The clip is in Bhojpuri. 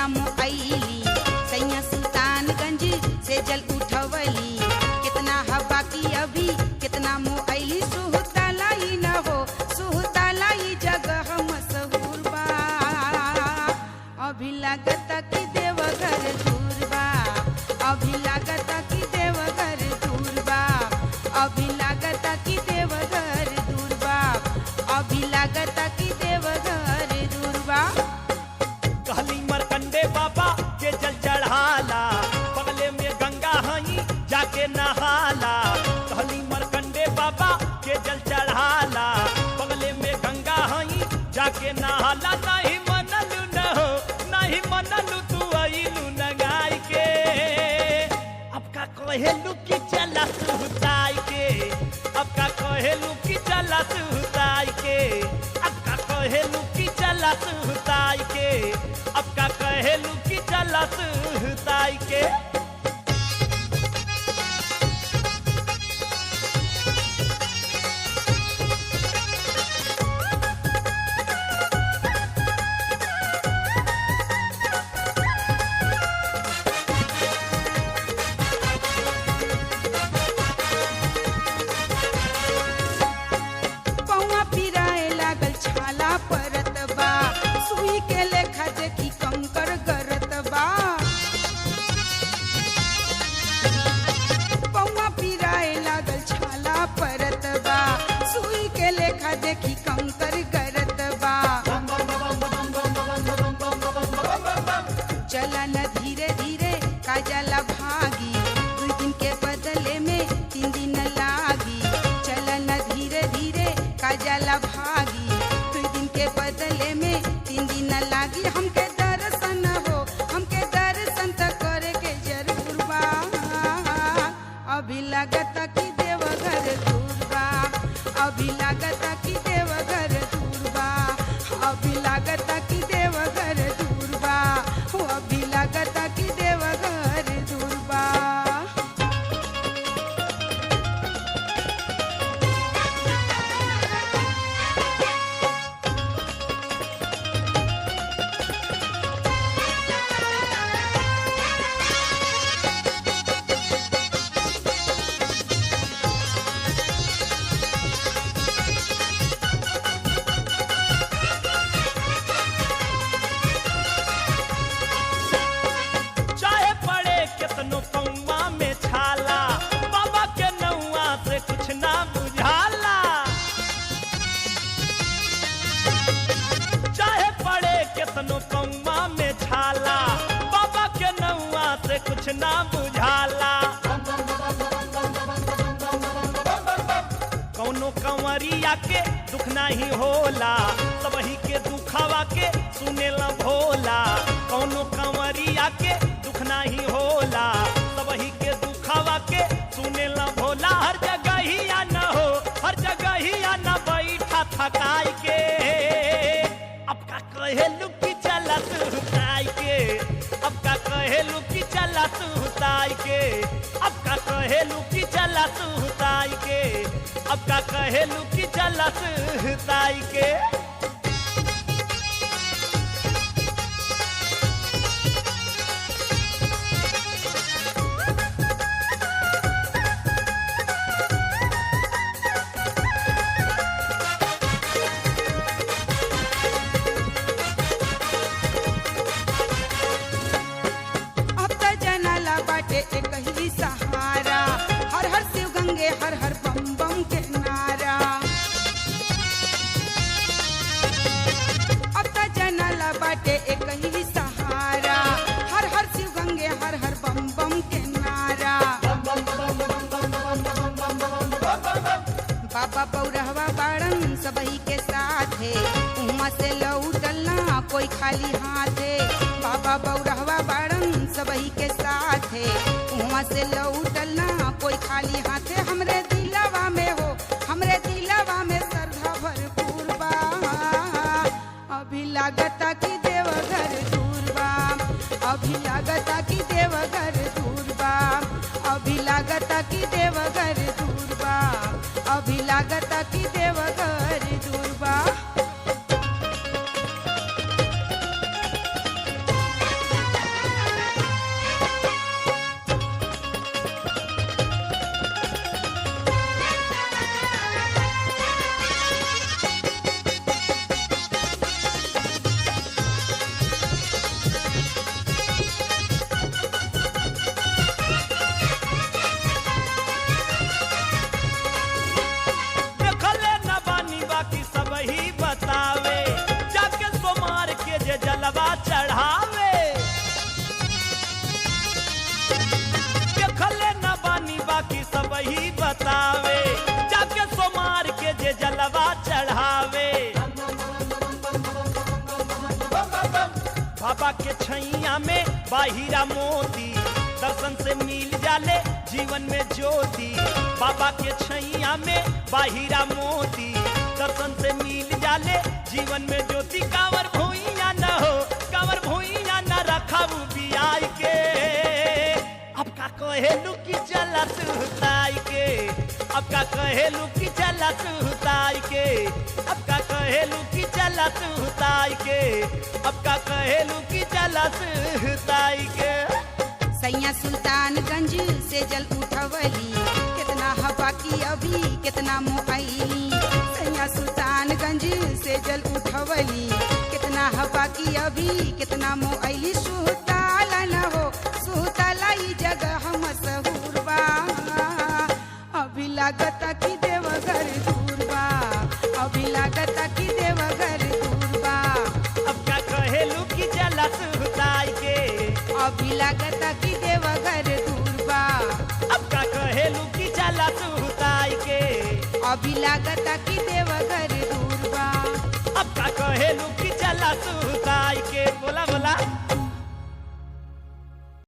कितना मोहली सैया सुल्तानगंज से जल उठवली कितना हवा की अभी कितना मोहली सुहतालाई न हो सुहतालाई जगह मशहूर बा अभी लागता कि देवघर दूर बा अभी लागता कि देवघर दूर बा अभी लागता कि देवघर दूर बा अभी लागता कि देवघर दूर बा कहली मरकंडे बाबा के जल चढ़ाला बगले में गंगा हई जाके नहाला कहली मरकंडे बाबा के जल चढ़ाला बगले में गंगा हई जाके नहाला नहीं मनलू न हो नहीं मनलू तू अइलू न गाय के अब का कहेलू कि चला सुताई के अब का कहेलू कि चला सुताई के अब का कहेलू कि चला सुताई के अब का कहेलू कि चला सुताई के पौवा पिराए लागल छाला परत बा सुई के लेखा देखी कंकर गरत बा पौवा पिराए लागल छाला परत बा सुई के लेखा देखी कंकर गरत बा चला न धीरे धीरे काजला भागी 2 दिन के बदले में 3 दिन लागी चला न धीरे धीरे काजला भागी 2 दिन के बदले में 3 दिन लागी हमके दर्शन हो हमके दर्शन त करे के जरूर बा अभी लागता कि देवघर दूर बा अभी लागता कि देवघर दूर बा अभी लागता कि देवघर दूर बा अभी लागता कि देवघर दूर बा चाहे पड़े कितनो पौवा में छाला बाबा के नौआ से कुछ ना बुझाला चाहे पड़े कितनो पौवा में छाला बाबा के नौआ से कुछ ना बुझाला कौनो कंवरिया के दुख नहीं होला सबही के दुखावा के सुनेला भोला कौनो कंवरिया के दुख नहीं होला सबही के दुखावा के सुनेला भोला हर जगह ही या न हो हर जगह ही या न बैठा थकाई के अब का कहेलू कि चला सुताई के अब का कहेलू कि चला सुताई के अब का कहेलू कि चला सुताई के अब का कहेलू कि चला सुताई के अब त जनाला बाटे एक ही सहारा हर हर शिव गंगे हर हर बम बम के नारा अब त जनाला बाटे एक ही सहारा हर हर शिव गंगे हर हर बम बम के नारा बाबा पौरहवा बाड़न सबही के साथ है उहाँ से लौटलना कोई खाली हाथ है बाबा पौरहवा बाड़न सबही के साथ है उहाँ से लौटलना कोई खाली हाथ है हमरे दिलवा में हो हमरे दिलवा में श्रद्धा भरपूर बा अभी लागता कि देवघर दूर बा अभी लागता कि देवघर दूर बा अभी लागता कि देवघर दूर बा अभी लागता कि देवघर दूर बा बाबा के छैया में बाहिरा मोती, दर्शन से मिल जाले जीवन में ज्योति। बाबा के छैया में बाहिरा मोती, दर्शन से मिल जाले जीवन में ज्योति। कांवर भूइया न हो, कांवर भूइया न रखब बियाई के, अब का कहेलू कि चला सुताई के, अब का कहेलू कि चला सुताई के, अब का कहेलू कि चला सुताई के, अब का कहेलू कि चला सुताई के। सैया सुल्तानगंज से जल उठवली, कितना हवा की अभी कितना मोहली। सैया सुल्तानगंज से जल उठवली, कितना हवा की अभी कितना मोहली। सुहताला न हो, सुहताला ई जगह मशहूर बा, अभी लागता कि देवघर दूर बा, अभी लागता कि देवघर दूर बा। अब का कहेलू कि चला सुताई के, अभी लागता कि देवघर दूर बा, अब का कहेलू कि चला सुताई के, अभी लागता कि देवघर दूर बा। अब का कहेलू कि चला सुताई के। बोला बोला।